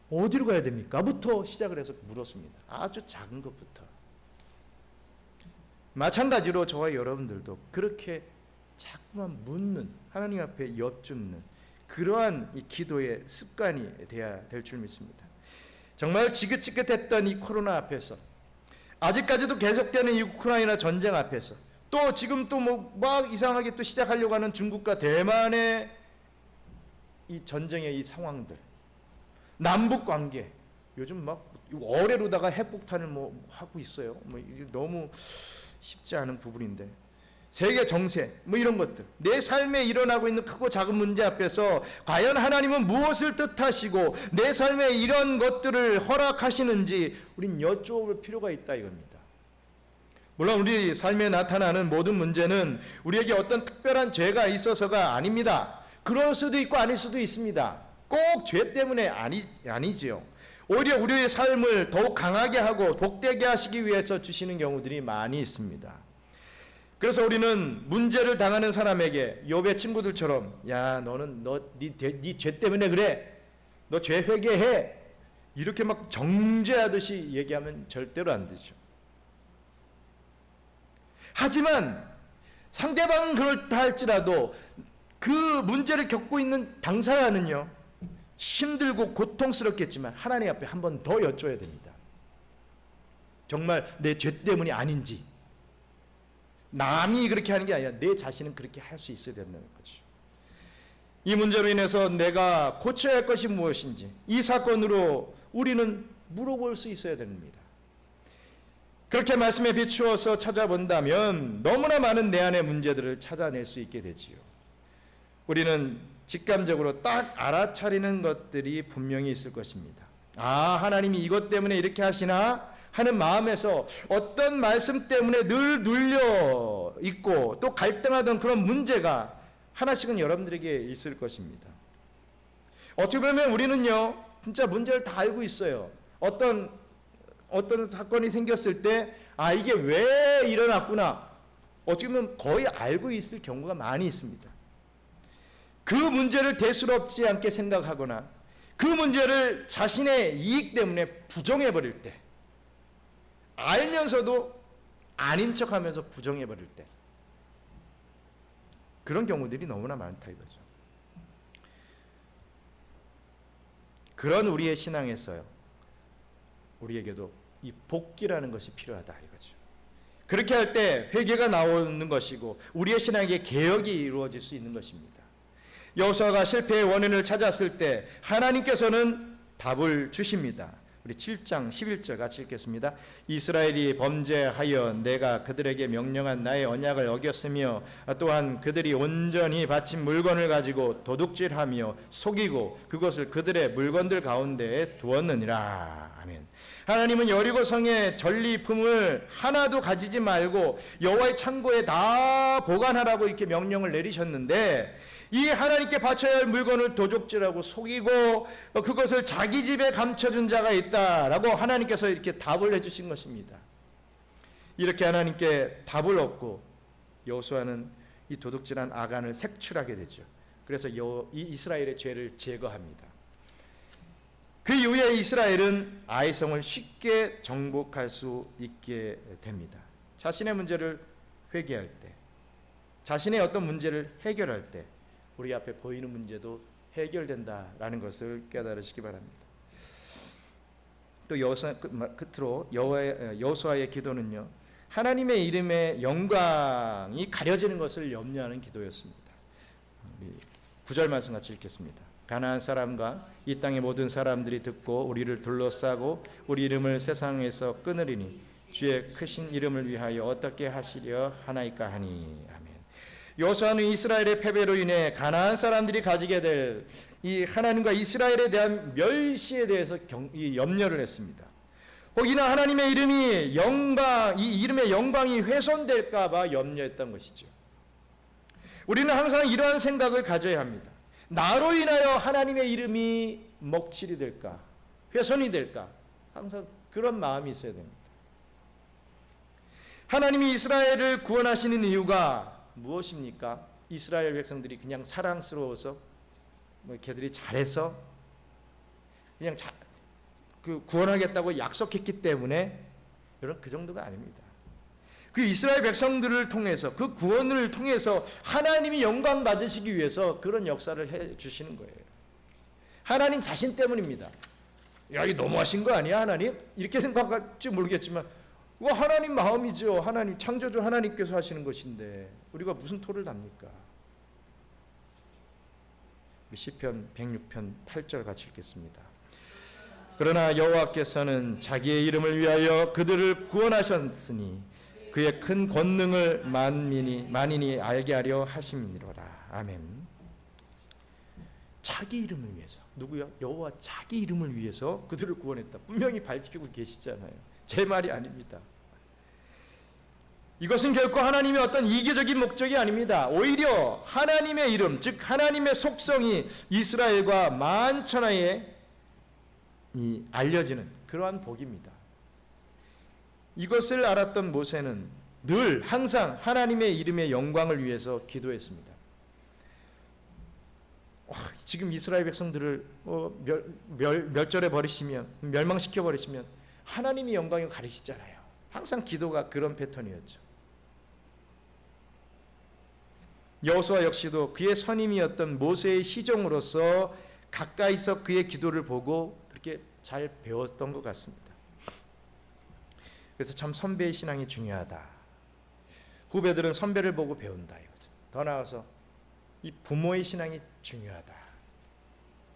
어디로 가야 됩니까? 부터 시작을 해서 물었습니다. 아주 작은 것부터. 마찬가지로 저와 여러분들도 그렇게 자꾸만 묻는, 하나님 앞에 여쭙는 그러한 이 기도의 습관이 돼야 될 줄 믿습니다. 정말 지긋지긋했던 이 코로나 앞에서, 아직까지도 계속되는 이 우크라이나 전쟁 앞에서, 또 지금 또 막 이상하게 또 시작하려고 하는 중국과 대만의 이 전쟁의 이 상황들, 남북 관계, 요즘 막 어뢰로다가 핵폭탄을 하고 있어요. 이게 너무 쉽지 않은 부분인데, 세계 정세 이런 것들, 내 삶에 일어나고 있는 크고 작은 문제 앞에서 과연 하나님은 무엇을 뜻하시고 내 삶에 이런 것들을 허락하시는지 우린 여쭤볼 필요가 있다 이겁니다. 물론 우리 삶에 나타나는 모든 문제는 우리에게 어떤 특별한 죄가 있어서가 아닙니다. 그럴 수도 있고 아닐 수도 있습니다. 꼭 죄 때문에 아니지요. 오히려 우리의 삶을 더욱 강하게 하고 복되게 하시기 위해서 주시는 경우들이 많이 있습니다. 그래서 우리는 문제를 당하는 사람에게 욥의 친구들처럼, 야, 너는 네 죄 때문에 그래, 너 죄 회개해, 이렇게 막 정죄하듯이 얘기하면 절대로 안 되죠. 하지만 상대방은 그렇다 할지라도 그 문제를 겪고 있는 당사자는요, 힘들고 고통스럽겠지만 하나님 앞에 한 번 더 여쭤야 됩니다. 정말 내 죄 때문이 아닌지, 남이 그렇게 하는 게 아니라 내 자신은 그렇게 할 수 있어야 된다는 거죠. 이 문제로 인해서 내가 고쳐야 할 것이 무엇인지, 이 사건으로 우리는 물어볼 수 있어야 됩니다. 그렇게 말씀에 비추어서 찾아본다면 너무나 많은 내 안의 문제들을 찾아낼 수 있게 되지요. 우리는 직감적으로 딱 알아차리는 것들이 분명히 있을 것입니다. 아, 하나님이 이것 때문에 이렇게 하시나 하는 마음에서 어떤 말씀 때문에 늘 눌려 있고 또 갈등하던 그런 문제가 하나씩은 여러분들에게 있을 것입니다. 어떻게 보면 우리는요, 진짜 문제를 다 알고 있어요. 어떤 사건이 생겼을 때, 아, 이게 왜 일어났구나, 어떻게 보면 거의 알고 있을 경우가 많이 있습니다. 그 문제를 대수롭지 않게 생각하거나 그 문제를 자신의 이익 때문에 부정해버릴 때, 알면서도 아닌 척하면서 부정해버릴 때, 그런 경우들이 너무나 많다 이거죠. 그런 우리의 신앙에서요, 우리에게도 이 복기라는 것이 필요하다 이거죠. 그렇게 할 때 회개가 나오는 것이고 우리의 신앙의 개혁이 이루어질 수 있는 것입니다. 여호수아가 실패의 원인을 찾았을 때 하나님께서는 답을 주십니다. 우리 7장 11절 같이 읽겠습니다. 이스라엘이 범죄하여 내가 그들에게 명령한 나의 언약을 어겼으며 또한 그들이 온전히 바친 물건을 가지고 도둑질하며 속이고 그것을 그들의 물건들 가운데에 두었느니라. 아멘. 하나님은 여리고 성의 전리품을 하나도 가지지 말고 여호와의 창고에 다 보관하라고 이렇게 명령을 내리셨는데, 이 하나님께 바쳐야 할 물건을 도둑질하고 속이고 그것을 자기 집에 감춰준 자가 있다라고 하나님께서 이렇게 답을 해주신 것입니다. 이렇게 하나님께 답을 얻고 여호수아는 이 도둑질한 아간을 색출하게 되죠. 그래서 이 이스라엘의 죄를 제거합니다. 그 이후에 이스라엘은 아이성을 쉽게 정복할 수 있게 됩니다. 자신의 문제를 회개할 때, 자신의 어떤 문제를 해결할 때 우리 앞에 보이는 문제도 해결된다라는 것을 깨달으시기 바랍니다. 또 끝으로 여호수아의 기도는요, 하나님의 이름의 영광이 가려지는 것을 염려하는 기도였습니다. 9절 말씀 같이 읽겠습니다. 가나안 사람과 이 땅의 모든 사람들이 듣고 우리를 둘러싸고 우리 이름을 세상에서 끊으리니 주의 크신 이름을 위하여 어떻게 하시려 하나이까 하니. 아멘. 여호수아는 이스라엘의 패배로 인해 가나안 사람들이 가지게 될 이 하나님과 이스라엘에 대한 멸시에 대해서 염려를 했습니다. 혹이나 하나님의 이름이 이 이름의 영광이 훼손될까 봐 염려했던 것이죠. 우리는 항상 이러한 생각을 가져야 합니다. 나로 인하여 하나님의 이름이 먹칠이 될까, 훼손이 될까, 항상 그런 마음이 있어야 됩니다. 하나님이 이스라엘을 구원하시는 이유가 무엇입니까? 이스라엘 백성들이 그냥 사랑스러워서, 걔들이 잘해서 그냥 구원하겠다고 약속했기 때문에, 여러분, 그 정도가 아닙니다. 그 이스라엘 백성들을 통해서, 그 구원을 통해서 하나님이 영광 받으시기 위해서 그런 역사를 해 주시는 거예요. 하나님 자신 때문입니다. 야, 이 너무하신 거 아니야 하나님? 이렇게 생각할지 모르겠지만 하나님 마음이죠. 하나님, 창조주 하나님께서 하시는 것인데 우리가 무슨 토를 답니까? 시편 106편 8절 같이 읽겠습니다. 그러나 여호와께서는 자기의 이름을 위하여 그들을 구원하셨으니 그의 큰 권능을 만인이 알게 하려 하심이로라. 아멘. 자기 이름을 위해서, 누구요? 여호와 자기 이름을 위해서 그들을 구원했다. 분명히 밝히고 계시잖아요. 제 말이 아닙니다. 이것은 결코 하나님의 어떤 이기적인 목적이 아닙니다. 오히려 하나님의 이름, 즉 하나님의 속성이 이스라엘과 만천하에 알려지는 그러한 복입니다. 이것을 알았던 모세는 늘 항상 하나님의 이름의 영광을 위해서 기도했습니다. 지금 이스라엘 백성들을 멸절해 버리시면, 멸망시켜 버리시면 하나님이 영광을 가리시잖아요. 항상 기도가 그런 패턴이었죠. 여호수아 역시도 그의 선임이었던 모세의 시종으로서 가까이서 그의 기도를 보고 그렇게 잘 배웠던 것 같습니다. 그래서 참 선배의 신앙이 중요하다. 후배들은 선배를 보고 배운다 이거죠. 더 나아가서 이 부모의 신앙이 중요하다.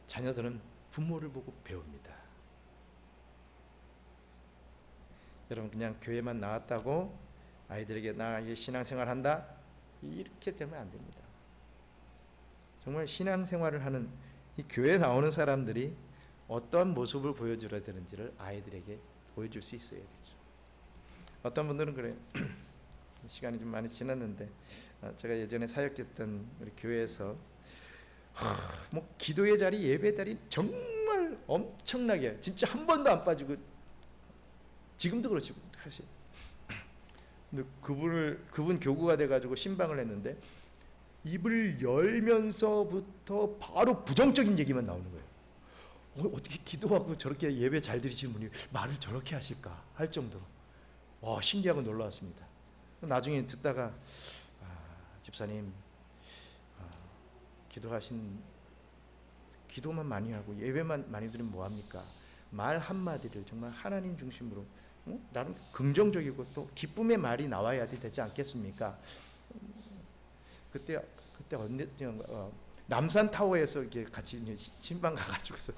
자녀들은 부모를 보고 배웁니다. 여러분, 그냥 교회만 나왔다고 아이들에게 나 이제 신앙생활한다 이렇게 되면 안 됩니다. 정말 신앙생활을 하는 이 교회에 나오는 사람들이 어떤 모습을 보여줘야 되는지를 아이들에게 보여줄 수 있어야 되죠. 어떤 분들은 그래요. 시간이 좀 많이 지났는데 제가 예전에 사역했던 우리 교회에서 기도의 자리, 예배 자리 정말 엄청나게 진짜 한 번도 안 빠지고, 지금도 그렇지 사실. 근데 그분 교구가 돼가지고 신방을 했는데 입을 열면서부터 바로 부정적인 얘기만 나오는 거예요. 어떻게 기도하고 저렇게 예배 잘 드리시는 분이 말을 저렇게 하실까 할 정도로 신기하고 놀라웠습니다. 나중에 듣다가 집사님 기도만 많이 하고 예배만 많이 드리면 뭐합니까? 말 한마디를 정말 하나님 중심으로 나름 긍정적이고 또 기쁨의 말이 나와야 되지 않겠습니까? 그때 언제 남산 타워에서 이렇게 같이 신방 가가지고서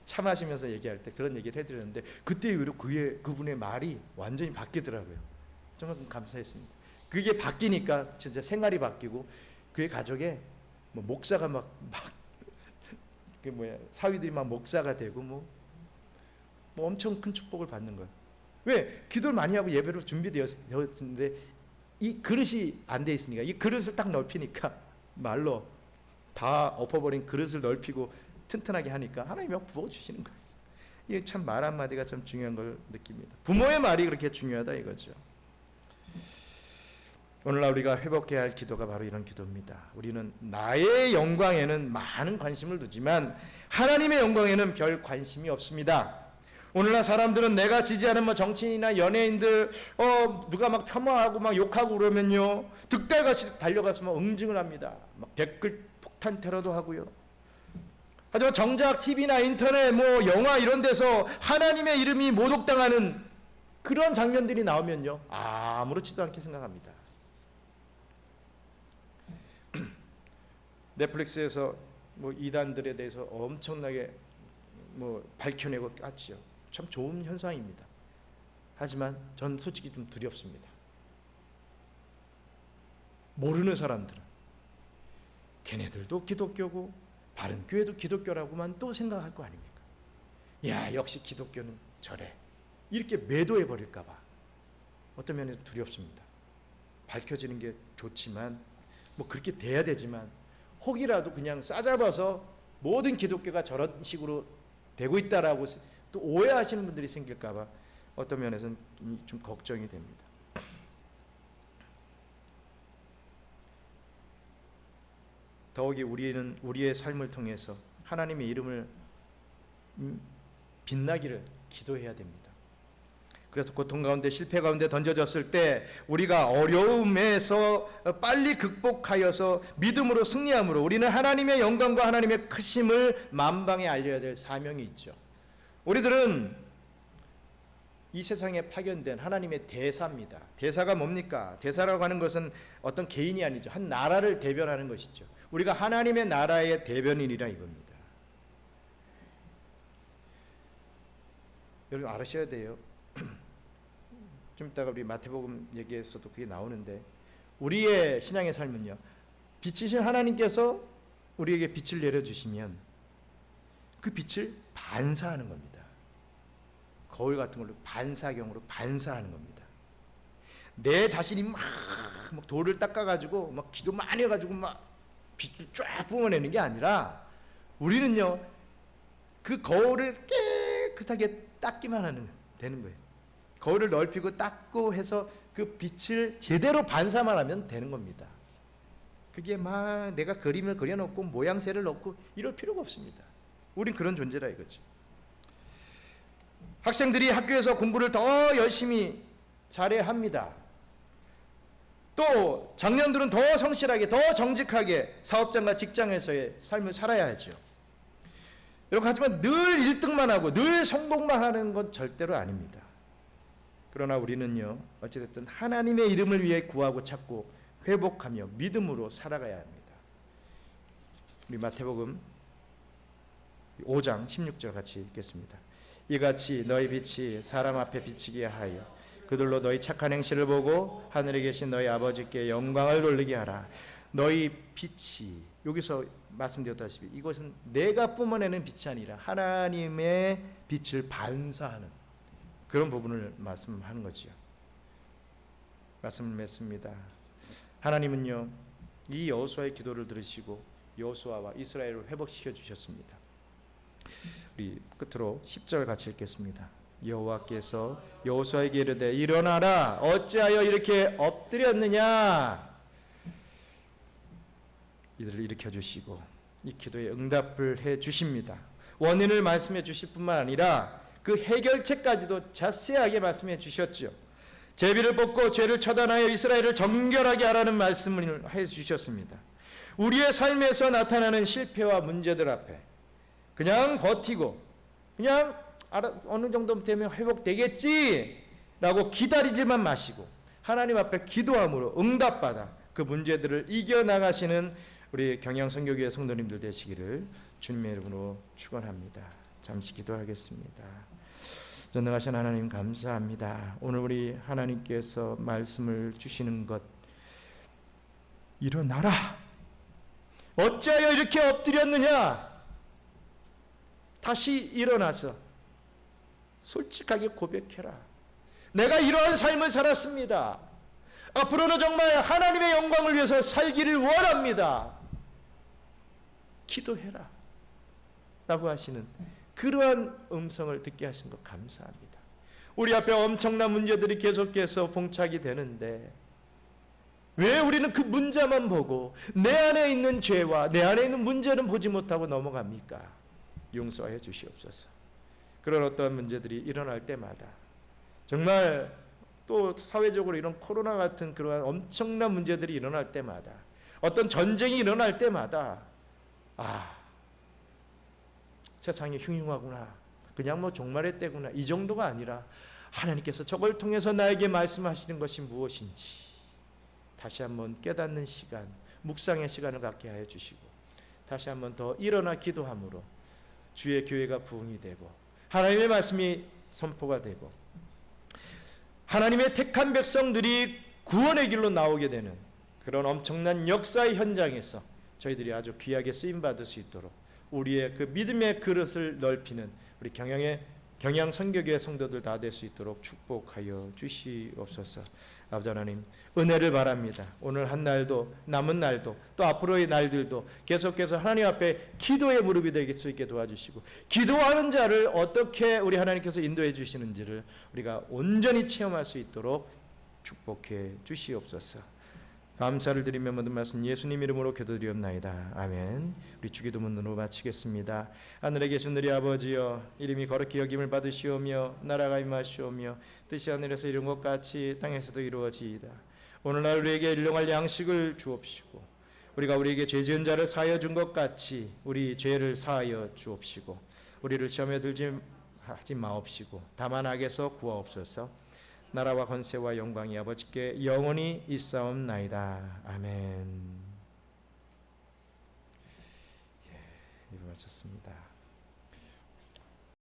차 마시면서 얘기할 때 그런 얘기를 해드렸는데 그때 이후로 그분의 말이 완전히 바뀌더라고요. 정말 감사했습니다. 그게 바뀌니까 진짜 생활이 바뀌고 그의 가족에 뭐 목사가 사위들이 막 목사가 되고 뭐 엄청 큰 축복을 받는 거예요. 왜? 기도를 많이 하고 예배로 준비되었는데 이 그릇이 안 돼 있으니까 이 그릇을 딱 넓히니까 말로 다 엎어버린 그릇을 넓히고 튼튼하게 하니까 하나님이 부어주시는 거예요. 이게 참 말 한마디가 참 중요한 걸 느낍니다. 부모의 말이 그렇게 중요하다 이거죠. 오늘날 우리가 회복해야 할 기도가 바로 이런 기도입니다. 우리는 나의 영광에는 많은 관심을 두지만 하나님의 영광에는 별 관심이 없습니다. 오늘날 사람들은 내가 지지하는 정치인이나 연예인들 누가 막 폄하하고 막 욕하고 그러면요 득달같이 달려가서 응징을 합니다. 막 댓글 폭탄 테러도 하고요. 하지만 정작 TV나 인터넷 영화 이런 데서 하나님의 이름이 모독당하는 그런 장면들이 나오면요 아무렇지도 않게 생각합니다. 넷플릭스에서 이단들에 대해서 엄청나게 밝혀내고 깠지요. 참 좋은 현상입니다. 하지만 전 솔직히 좀 두렵습니다. 모르는 사람들은 걔네들도 기독교고 바른교회도 기독교라고만 또 생각할 거 아닙니까? 야 역시 기독교는 저래 이렇게 매도해 버릴까 봐 어떤 면에서 두렵습니다. 밝혀지는 게 좋지만 그렇게 돼야 되지만 혹이라도 그냥 싸잡아서 모든 기독교가 저런 식으로 되고 있다라고 또 오해하시는 분들이 생길까 봐 어떤 면에서는 좀 걱정이 됩니다. 더욱이 우리는 우리의 삶을 통해서 하나님의 이름을 빛나기를 기도해야 됩니다. 그래서 고통 가운데 실패 가운데 던져졌을 때 우리가 어려움에서 빨리 극복하여서 믿음으로 승리함으로 우리는 하나님의 영광과 하나님의 크심을 만방에 알려야 될 사명이 있죠. 우리들은 이 세상에 파견된 하나님의 대사입니다. 대사가 뭡니까? 대사라고 하는 것은 어떤 개인이 아니죠. 한 나라를 대변하는 것이죠. 우리가 하나님의 나라의 대변인이라 이겁니다. 여러분 알으셔야 돼요. 좀 이따가 우리 마태복음 얘기에서도 그게 나오는데 우리의 신앙의 삶은요 빛이신 하나님께서 우리에게 빛을 내려주시면 그 빛을 반사하는 겁니다. 거울 같은 걸로 반사경으로 반사하는 겁니다. 내 자신이 막 돌을 닦아가지고 막 기도 많이 해가지고 막 빛을 쫙 뿜어내는 게 아니라 우리는요 그 거울을 깨끗하게 닦기만 되는 거예요. 거울을 넓히고 닦고 해서 그 빛을 제대로 반사만 하면 되는 겁니다. 그게 막 내가 그림을 그려놓고 모양새를 넣고 이럴 필요가 없습니다. 우린 그런 존재라 이거죠. 학생들이 학교에서 공부를 더 열심히 잘해야 합니다. 또 청년들은 더 성실하게 더 정직하게 사업장과 직장에서의 삶을 살아야 하죠. 여러분 하지만 늘 1등만 하고 늘 성공만 하는 건 절대로 아닙니다. 그러나 우리는요 어찌됐든 하나님의 이름을 위해 구하고 찾고 회복하며 믿음으로 살아가야 합니다. 우리 마태복음 5장 16절 같이 읽겠습니다. 이같이 너희 빛이 사람 앞에 비치게 하여 그들로 너희 착한 행실을 보고 하늘에 계신 너희 아버지께 영광을 돌리게 하라. 너희 빛이 여기서 말씀드렸다시피 이것은 내가 뿜어내는 빛이 아니라 하나님의 빛을 반사하는 그런 부분을 말씀하는 거지요. 말씀을 맺습니다. 하나님은요 이 여호수아의 기도를 들으시고 여호수아와 이스라엘을 회복시켜 주셨습니다. 우리 끝으로 10절 같이 읽겠습니다. 여호와께서 여호수아에게 이르되 일어나라 어찌하여 이렇게 엎드렸느냐. 이들을 일으켜 주시고 이 기도에 응답을 해 주십니다. 원인을 말씀해 주실 뿐만 아니라 그 해결책까지도 자세하게 말씀해 주셨죠. 제비를 뽑고 죄를 처단하여 이스라엘을 정결하게 하라는 말씀을 해주셨습니다. 우리의 삶에서 나타나는 실패와 문제들 앞에 그냥 버티고 그냥 어느 정도 되면 회복되겠지라고 기다리지만 마시고 하나님 앞에 기도함으로 응답받아 그 문제들을 이겨나가시는 우리 경양선교교회 성도님들 되시기를 주님의 이름으로 축원합니다. 잠시 기도하겠습니다. 전능하신 하나님 감사합니다. 오늘 우리 하나님께서 말씀을 주시는 것, 일어나라. 어찌하여 이렇게 엎드렸느냐? 다시 일어나서 솔직하게 고백해라. 내가 이러한 삶을 살았습니다. 앞으로는 정말 하나님의 영광을 위해서 살기를 원합니다. 기도해라 라고 하시는 그러한 음성을 듣게 하신 것 감사합니다. 우리 앞에 엄청난 문제들이 계속해서 봉착이 되는데 왜 우리는 그 문제만 보고 내 안에 있는 죄와 내 안에 있는 문제는 보지 못하고 넘어갑니까? 용서해 주시옵소서. 그런 어떠한 문제들이 일어날 때마다 정말 또 사회적으로 이런 코로나 같은 그러한 엄청난 문제들이 일어날 때마다 어떤 전쟁이 일어날 때마다 세상이 흉흉하구나, 그냥 뭐 종말의 때구나, 이 정도가 아니라 하나님께서 저걸 통해서 나에게 말씀하시는 것이 무엇인지 다시 한번 깨닫는 시간, 묵상의 시간을 갖게 하여 주시고 다시 한번 더 일어나 기도함으로 주의 교회가 부흥이 되고 하나님의 말씀이 선포가 되고 하나님의 택한 백성들이 구원의 길로 나오게 되는 그런 엄청난 역사의 현장에서 저희들이 아주 귀하게 쓰임받을 수 있도록 우리의 그 믿음의 그릇을 넓히는 우리 경양 선교교회 성도들 다 될 수 있도록 축복하여 주시옵소서. 아버지 하나님, 은혜를 바랍니다. 오늘 한 날도 남은 날도 또 앞으로의 날들도 계속해서 하나님 앞에 기도의 무릎이 될 수 있게 도와주시고 기도하는 자를 어떻게 우리 하나님께서 인도해 주시는지를 우리가 온전히 체험할 수 있도록 축복해 주시옵소서. 감사를 드리며 모든 말씀 예수님 이름으로 기도드리옵나이다. 아멘. 우리 주기도문으로 마치겠습니다. 하늘에 계신 우리 아버지여, 이름이 거룩히 여김을 받으시오며 나라가 임하시오며 뜻이 하늘에서 이룬 것 같이 땅에서도 이루어지이다. 오늘날 우리에게 일용할 양식을 주옵시고 우리가 우리에게 죄 지은 자를 사하여 준 것 같이 우리 죄를 사하여 주옵시고 우리를 시험에 들지 하지 마옵시고 다만 악에서 구하옵소서. 나라와 권세와 영광이 아버지께 영원히 있사옵나이다. 아멘. 이루 마쳤습니다.